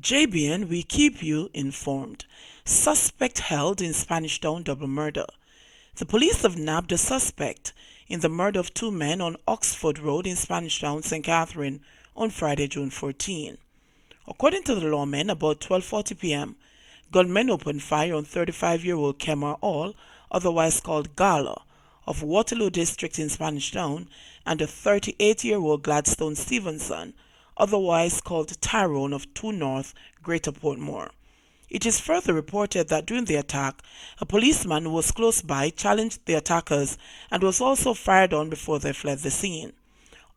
JBN, we keep you informed. Suspect held in Spanish Town double murder. The police have nabbed a suspect in the murder of two men on Oxford Road in Spanish Town, St. Catherine, on Friday, June 14. According to the lawmen, about 12:40 p.m., gunmen opened fire on 35-year-old P0l, otherwise called Gala, of Waterloo District in Spanish Town, and a 38-year-old Gladstone Stevenson, otherwise called Tyrone, of 2 North, Greater Portmore. It is further reported that during the attack, a policeman who was close by challenged the attackers and was also fired on before they fled the scene.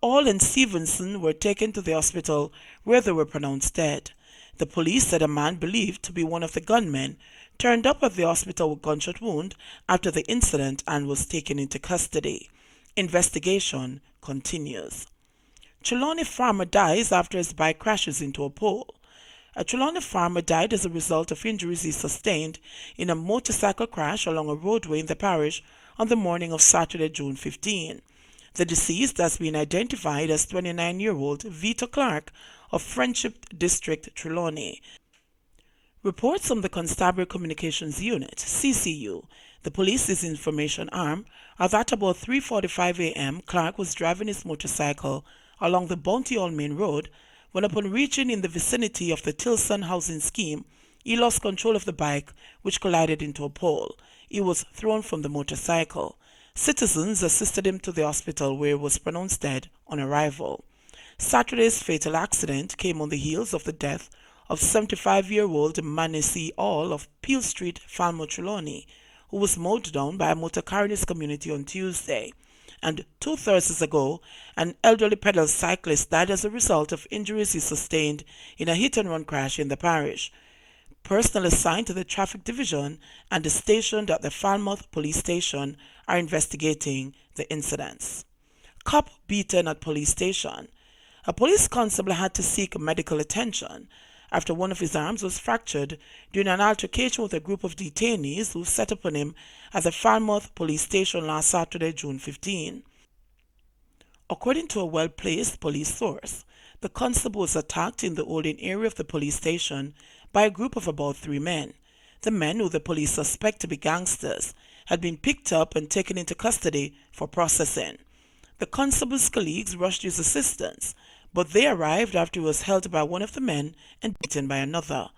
All and Stevenson were taken to the hospital where they were pronounced dead. The police said a man believed to be one of the gunmen turned up at the hospital with gunshot wound after the incident and was taken into custody. Investigation continues. Trelawney farmer dies after his bike crashes into a pole. A Trelawney farmer died as a result of injuries he sustained in a motorcycle crash along a roadway in the parish on the morning of Saturday, June 15. The deceased has been identified as 29-year-old Vito Clark of Friendship District, Trelawney. Reports from the Constabulary Communications Unit, CCU, the police's information arm, are that about 3:45 a.m. Clark was driving his motorcycle along the Bounty Hall Main Road when, upon reaching in the vicinity of the Tilson housing scheme, he lost control of the bike, which collided into a pole. He was thrown from the motorcycle. Citizens assisted him to the hospital, where he was pronounced dead on arrival. Saturday's fatal accident came on the heels of the death of 75-year-old Manny C0l of Peel Street, Falmouth, Trelawney, who was mowed down by a motor car in his community on Tuesday. And 2 Thursdays ago, an elderly pedal cyclist died as a result of injuries he sustained in a hit-and-run crash in the parish. Personnel assigned to the traffic division and stationed at the Falmouth police station are investigating the incidents. Cop beaten at police station. A police constable had to seek medical attention after one of his arms was fractured during an altercation with a group of detainees who set upon him at the Falmouth police station last Saturday, June 15. According to a well-placed police source, the constable was attacked in the holding area of the police station by a group of about 3 men. The men, who the police suspect to be gangsters, had been picked up and taken into custody for processing. The constable's colleagues rushed to his assistance, but they arrived after he was held by one of the men and beaten by another.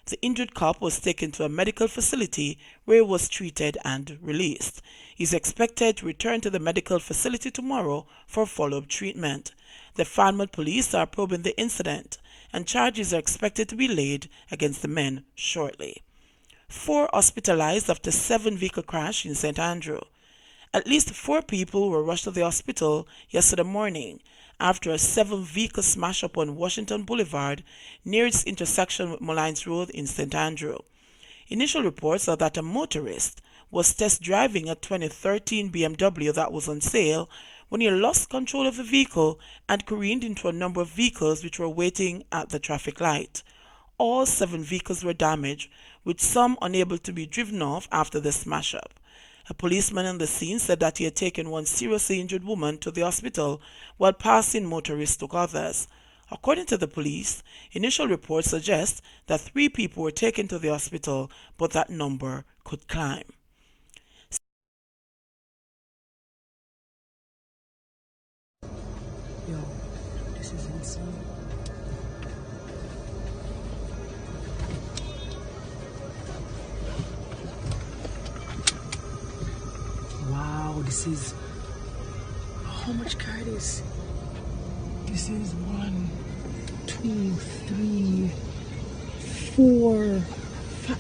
The injured cop was taken to a medical facility where he was treated and released. He is expected to return to the medical facility tomorrow for follow-up treatment. The Falmouth police are probing the incident, and charges are expected to be laid against the men shortly. 4 hospitalized after 7-vehicle crash in St. Andrew. At least 4 people were rushed to the hospital yesterday morning after a 7-vehicle smash-up on Washington Boulevard near its intersection with Mullines Road in St. Andrew. Initial reports are that a motorist was test driving a 2013 BMW that was on sale when he lost control of the vehicle and careened into a number of vehicles which were waiting at the traffic light. All 7 vehicles were damaged, with some unable to be driven off after the smash-up. A policeman on the scene said that he had taken one seriously injured woman to the hospital while passing motorists took others. According to the police, initial reports suggest that 3 people were taken to the hospital, but that number could climb. Yo, this is insane. Wow, this is... How much car is? This is 1, 2, 3, 4, 5...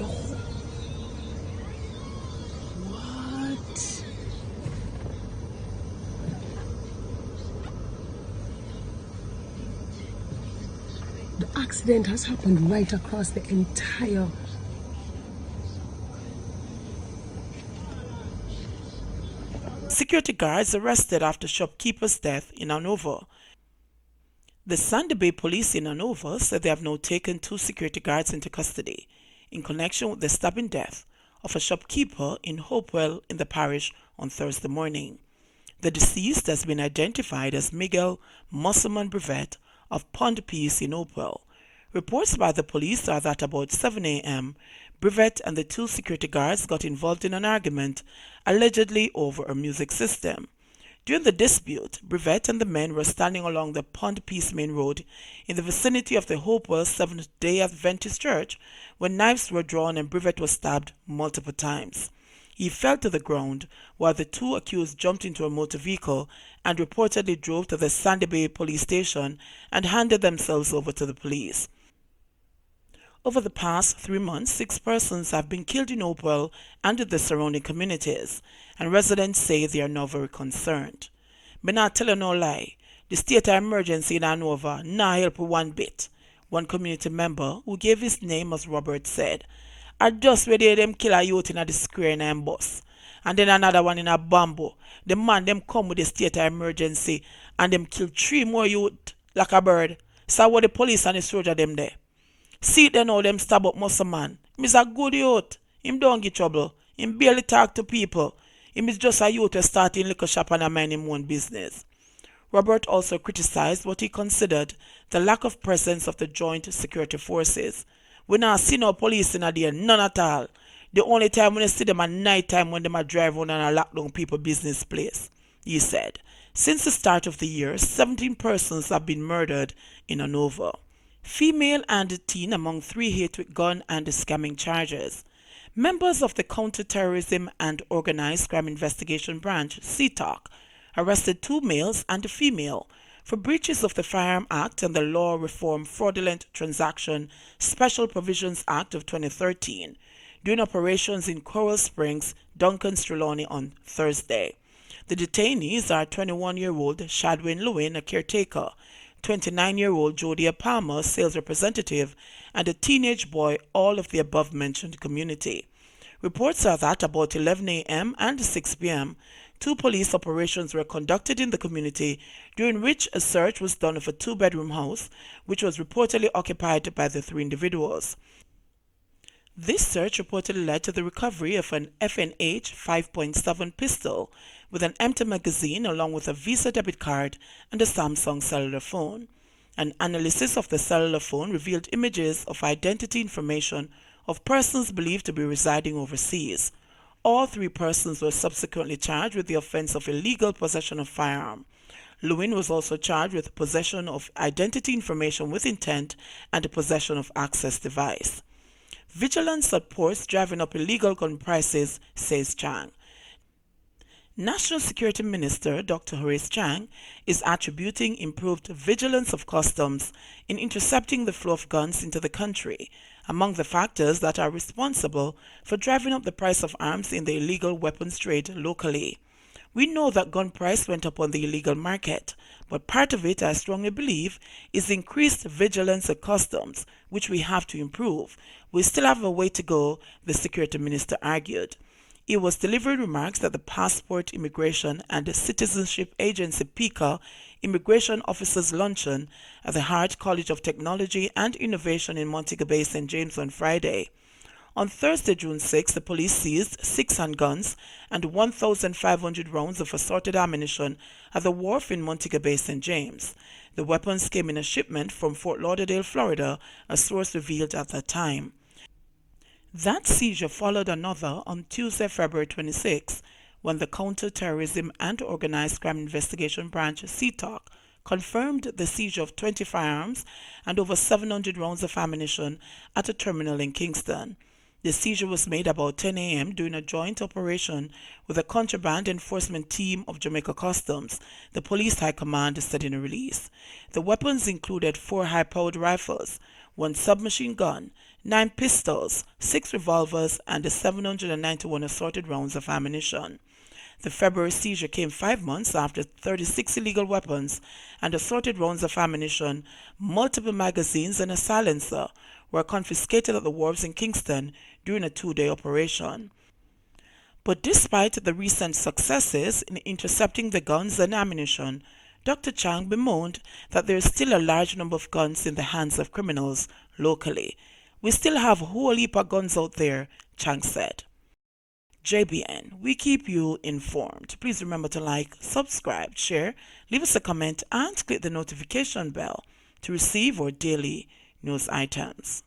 Oh. What? The accident has happened right across the entire... Security guards arrested after shopkeeper's death in Hanover. The Sandy Bay police in Hanover said they have now taken 2 security guards into custody in connection with the stabbing death of a shopkeeper in Hopewell in the parish on Thursday morning. The deceased has been identified as Miguel Musselman Brevet of Pond Peace in Hopewell. Reports by the police are that about 7 a.m., Brevet and the two security guards got involved in an argument, allegedly over a music system. During the dispute, Brevet and the men were standing along the Pond Peace Main Road in the vicinity of the Hopewell Seventh-day Adventist Church when knives were drawn and Brevet was stabbed multiple times. He fell to the ground while the two accused jumped into a motor vehicle and reportedly drove to the Sandy Bay police station and handed themselves over to the police. Over the past 3 months, 6 persons have been killed in Hopewell and in the surrounding communities, and residents say they are now very concerned. Me not tell you no lie, the state of emergency in Hanover not help one bit. One community member, who gave his name as Robert, said, "I just ready them kill a youth in a the square in a bus, and then another one in a bamboo. The man them come with the state of emergency and them kill 3 more youth like a bird. So what the police and the soldier them there. See then how them stab up muscle man. Him is a good youth. Him don't get trouble. Him barely talk to people. Him is just a youth who start in liquor shop and a mind him own business." Robert also criticized what he considered the lack of presence of the joint security forces. "We not see no police in a day, none at all. The only time when I see them at night time when them a drive around and a lock down people business place," he said. Since the start of the year, 17 persons have been murdered in Hanover. Female and teen among 3 hit with gun and scamming charges. Members of the Counter-Terrorism and Organized Crime Investigation Branch, C0p, arrested 2 males and a female for breaches of the Firearm Act and the Law Reform Fraudulent Transaction Special Provisions Act of 2013 during operations in Coral Springs, Duncan's Trelawney on Thursday. The detainees are 21-year-old Shadwin Lewin, a caretaker, 29-year-old Jodie Palmer, sales representative, and a teenage boy, all of the above-mentioned community. Reports are that about 11 a.m. and 6 p.m., 2 police operations were conducted in the community, during which a search was done of a 2-bedroom house, which was reportedly occupied by the 3 individuals. This search reportedly led to the recovery of an FNH 5.7 pistol with an empty magazine along with a Visa debit card and a Samsung cellular phone. An analysis of the cellular phone revealed images of identity information of persons believed to be residing overseas. All 3 persons were subsequently charged with the offense of illegal possession of firearm. Lewin was also charged with possession of identity information with intent and possession of access device. Vigilance Supports driving up illegal gun prices, says Chang. National Security Minister Dr. Horace Chang is attributing improved vigilance of customs in intercepting the flow of guns into the country among the factors that are responsible for driving up the price of arms in the illegal weapons trade locally. We know that gun price went up on the illegal market, but part of it, I strongly believe, is increased vigilance at customs, which we have to improve. We still have a way to go, the Security Minister argued. He was delivering remarks at the Passport, Immigration and Citizenship Agency (PICA) Immigration Officers Luncheon at the Hart College of Technology and Innovation in Montego Bay, St. James on Friday. On Thursday, June 6, the police seized 6 handguns and 1,500 rounds of assorted ammunition at the wharf in Montego Bay, St. James. The weapons came in a shipment from Fort Lauderdale, Florida, a source revealed at that time. That seizure followed another on Tuesday, February 26, when the Counter-Terrorism and Organized Crime Investigation Branch, C0p, confirmed the seizure of 20 firearms and over 700 rounds of ammunition at a terminal in Kingston. The seizure was made about 10 a.m. during a joint operation with a contraband enforcement team of Jamaica Customs, the police high command said in a release. The weapons included 4 high-powered rifles, 1 submachine gun, 9 pistols, 6 revolvers, and 791 assorted rounds of ammunition. The February seizure came 5 months after 36 illegal weapons and assorted rounds of ammunition, multiple magazines, and a silencer were confiscated at the wharves in Kingston during a 2-day operation. But despite the recent successes in intercepting the guns and ammunition, Dr. Chang bemoaned that there is still a large number of guns in the hands of criminals locally. "We still have a whole heap of guns out there," Chang said. JBN, we keep you informed. Please remember to like, subscribe, share, leave us a comment, and click the notification bell to receive our daily news items.